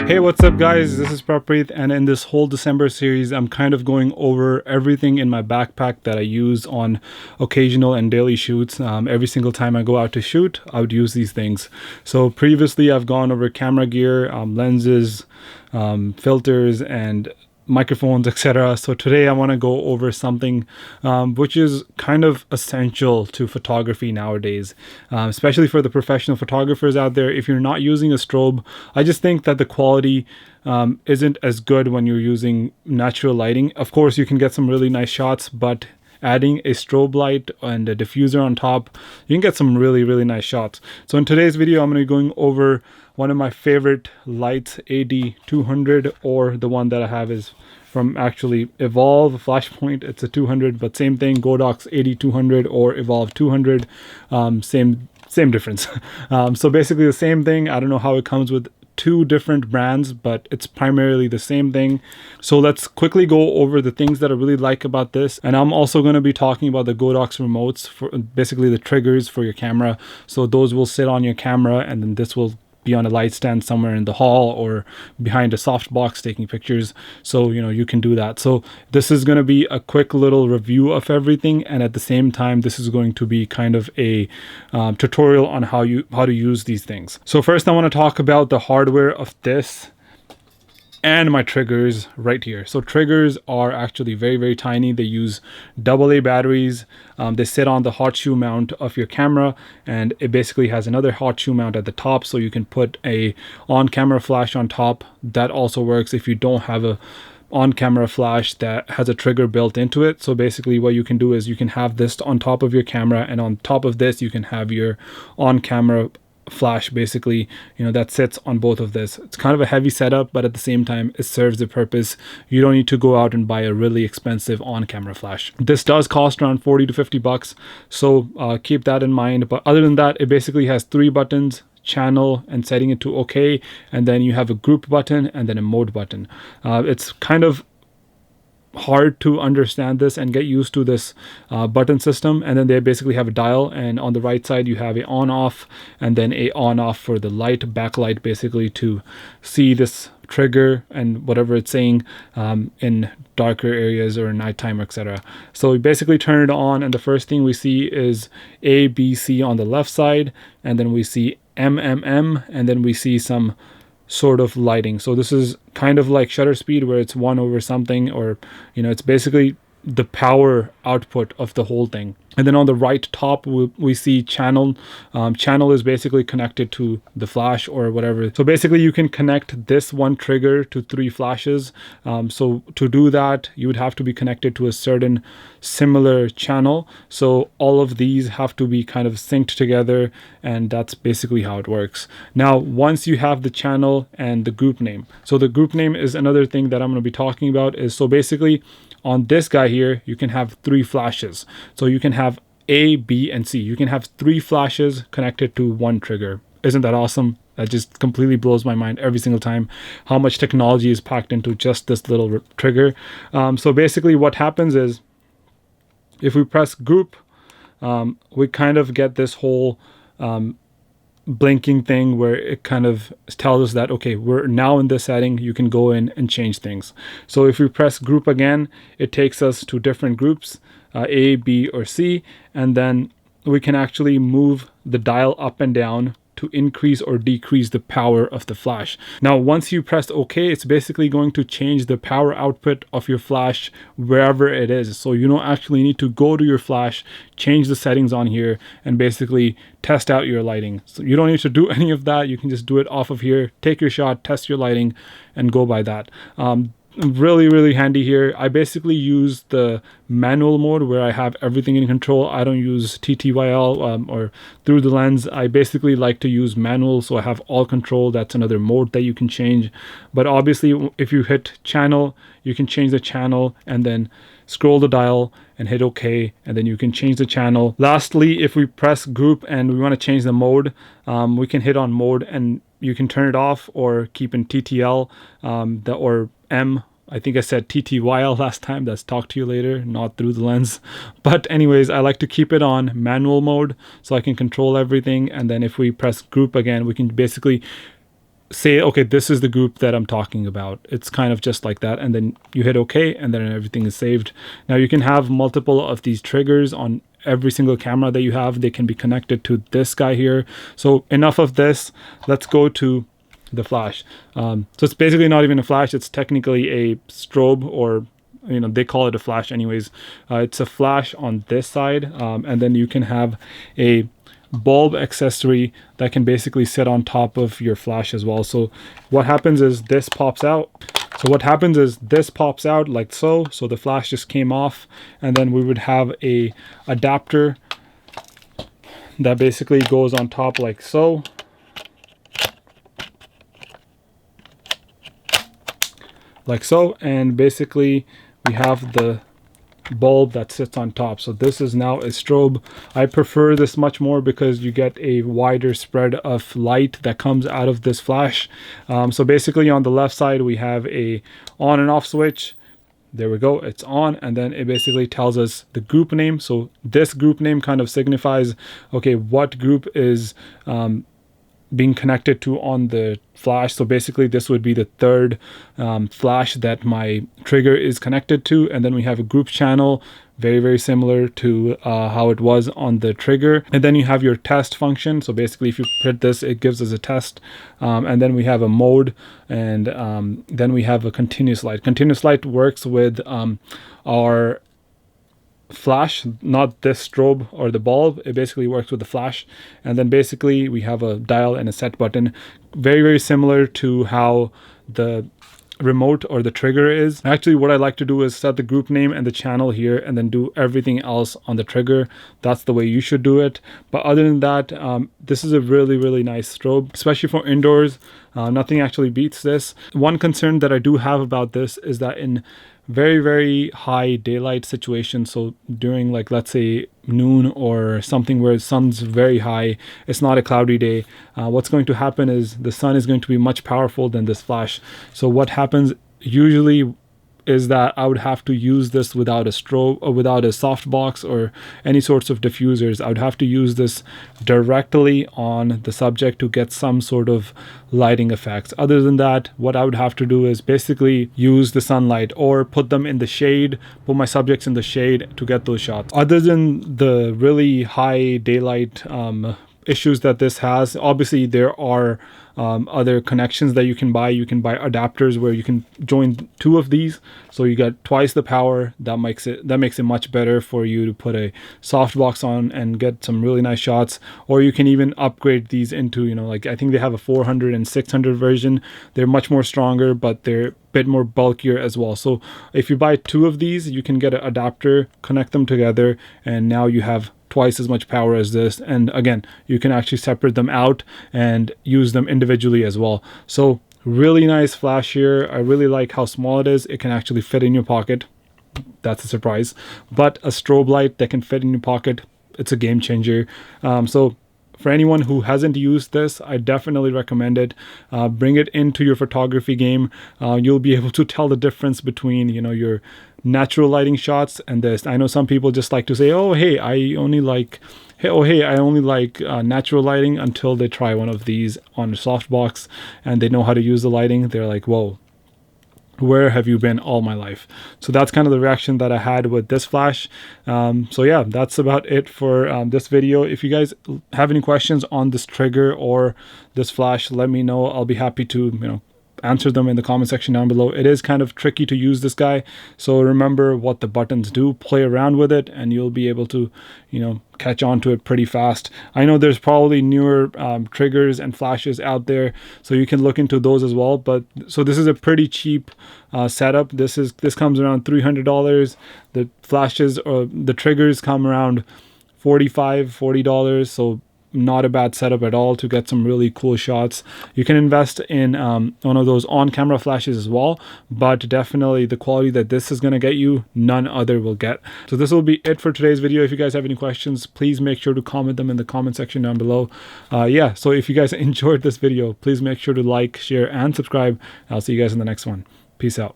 Hey, what's up guys? This is Prapreet, and in this whole December series, I'm kind of going over everything in my backpack that I use on occasional and daily shoots. Every single time I go out to shoot, I would use these things. So previously I've gone over camera gear, lenses, filters, and microphones, etc. So today I want to go over something which is kind of essential to photography nowadays, especially for the professional photographers out there. If you're not using a strobe, I just think that the quality isn't as good when you're using natural lighting. Of course, you can get some really nice shots, but adding a strobe light and a diffuser on top, you can get some really nice shots. So in today's video, I'm going to be going over one of my favorite lights, AD200, or the one that I have is from actually Evolve Flashpoint. It's a 200, but same thing, Godox AD200 or Evolve 200, same difference. So basically the same thing. I don't know how it comes with two different brands, but it's primarily the same thing. So let's quickly go over the things that I really like about this. And I'm also going to be talking about the Godox remotes, for basically the triggers for your camera. So those will sit on your camera, and then this will be on a light stand somewhere in the hall or behind a soft box taking pictures. So you can do that. So this is going to be a quick little review of everything, and at the same time this is going to be kind of a tutorial on how to use these things. So first I want to talk about the hardware of this and my triggers right here. So triggers are actually very tiny. They use AA batteries. They sit on the hot shoe mount of your camera, and it basically has another hot shoe mount at the top, so you can put a on-camera flash on top. That also works if you don't have a on-camera flash that has a trigger built into it. So basically what you can do is you can have this on top of your camera, and on top of this you can have your on-camera flash, basically, that sits on both of this. It's kind of a heavy setup, but at the same time it serves the purpose. You don't need to go out and buy a really expensive on-camera flash. This does cost around 40 to 50 bucks, so keep that in mind. But other than that, it basically has 3 buttons: channel and setting it to OK, and then you have a group button and then a mode button. It's kind of hard to understand this and get used to this button system. And then they basically have a dial, and on the right side you have a on off, and then a on off for the light, backlight, basically to see this trigger and whatever it's saying in darker areas or nighttime, etc. So we basically turn it on, and the first thing we see is A, B, C on the left side, and then we see M, and then we see some sort of lighting. So this is kind of like shutter speed, where it's 1 over something, or it's basically the power output of the whole thing. And then on the right top we see channel. Channel is basically connected to the flash or whatever. So basically you can connect this one trigger to 3 flashes. So to do that, you would have to be connected to a certain similar channel. So all of these have to be kind of synced together, and that's basically how it works. Now, once you have the channel and the group name, so the group name is another thing that I'm going to be talking about. Is so basically on this guy here, you can have 3 flashes. So you can have A, B, and C. You can have 3 flashes connected to one trigger. Isn't that awesome? That just completely blows my mind every single time, how much technology is packed into just this little trigger. So basically what happens is, if we press group, we kind of get this whole blinking thing where it kind of tells us that, okay, we're now in this setting. You can go in and change things. So if we press group again, it takes us to different groups, A, B, or C, and then we can actually move the dial up and down to increase or decrease the power of the flash. Now, once you press OK, it's basically going to change the power output of your flash wherever it is. So you don't actually need to go to your flash, change the settings on here, and basically test out your lighting. So you don't need to do any of that. You can just do it off of here, take your shot, test your lighting, and go by that. Really handy here. I basically use the manual mode where I have everything in control. I don't use TTYL or through the lens. I basically like to use manual, so I have all control. That's another mode that you can change. But obviously if you hit channel, you can change the channel and then scroll the dial and hit OK, and then you can change the channel. Lastly, if we press group and we want to change the mode, we can hit on mode and you can turn it off or keep in TTL or M. I think I said TTYL last time. That's talk to you later, not through the lens. But anyways, I like to keep it on manual mode so I can control everything. And then if we press group again, we can basically say, okay, this is the group that I'm talking about. It's kind of just like that. And then you hit OK, and then everything is saved. Now you can have multiple of these triggers on every single camera that you have. They can be connected to this guy here. So enough of this. Let's go to the flash. So it's basically not even a flash. It's technically a strobe, or they call it a flash anyways. It's a flash on this side, and then you can have a bulb accessory that can basically sit on top of your flash as well. So what happens is this pops out. Like so. So the flash just came off, and then we would have a adapter that basically goes on top like so. Like so, and basically we have the bulb that sits on top. So this is now a strobe. I prefer this much more because you get a wider spread of light that comes out of this flash. So basically on the left side we have a on and off switch. There we go, it's on, and then it basically tells us the group name. So this group name kind of signifies, okay, what group is being connected to on the flash. So basically this would be the third flash that my trigger is connected to. And then we have a group channel, very, very similar to how it was on the trigger. And then you have your test function. So basically if you hit this, it gives us a test. And then we have a mode, and then we have a continuous light. Continuous light works with our flash, not this strobe or the bulb. It basically works with the flash. And then basically we have a dial and a set button, very, very similar to how the remote or the trigger is. Actually, what I like to do is set the group name and the channel here, and then do everything else on the trigger. That's the way you should do it. But other than that, this is a really, really nice strobe, especially for indoors. Nothing actually beats this. One concern that I do have about this is that in very, very high daylight situations, so during, like, let's say noon or something where the sun's very high, it's not a cloudy day, what's going to happen is the sun is going to be much powerful than this flash. So what happens usually is that I would have to use this without a strobe or without a softbox or any sorts of diffusers. I would have to use this directly on the subject to get some sort of lighting effects. Other than that, what I would have to do is basically use the sunlight or put them in the shade, put my subjects in the shade to get those shots. Other than the really high daylight issues that this has, obviously there are other connections that you can buy. You can buy adapters where you can join two of these, so you get twice the power. That makes it much better for you to put a softbox on and get some really nice shots. Or you can even upgrade these into, like, I think they have a 400 and 600 version. They're much more stronger, but they're a bit more bulkier as well. So if you buy two of these, you can get an adapter, connect them together, and now you have twice as much power as this. And again, you can actually separate them out and use them individually as well. So really nice flash here. I really like how small it is. It can actually fit in your pocket. That's a surprise. But a strobe light that can fit in your pocket, it's a game changer. So for anyone who hasn't used this, I definitely recommend it. Bring it into your photography game. You'll be able to tell the difference between, your natural lighting shots and this. I know some people just like to say, oh hey, I only like natural lighting, until they try one of these on a softbox and they know how to use the lighting. They're like, whoa, where have you been all my life? So that's kind of the reaction that I had with this flash. So yeah, that's about it for this video. If you guys have any questions on this trigger or this flash, let me know. I'll be happy to answer them in the comment section down below. It is kind of tricky to use this guy, so remember what the buttons do, play around with it, and you'll be able to catch on to it pretty fast. I know there's probably newer triggers and flashes out there, so you can look into those as well. But so this is a pretty cheap setup. This comes around $300. The flashes or the triggers come around $40. So not a bad setup at all to get some really cool shots. You can invest in one of those on-camera flashes as well, but definitely the quality that this is going to get you, none other will get. So this will be it for today's video. If you guys have any questions, please make sure to comment them in the comment section down below. Yeah, so if you guys enjoyed this video, please make sure to like, share, and subscribe. I'll see you guys in the next one. Peace out.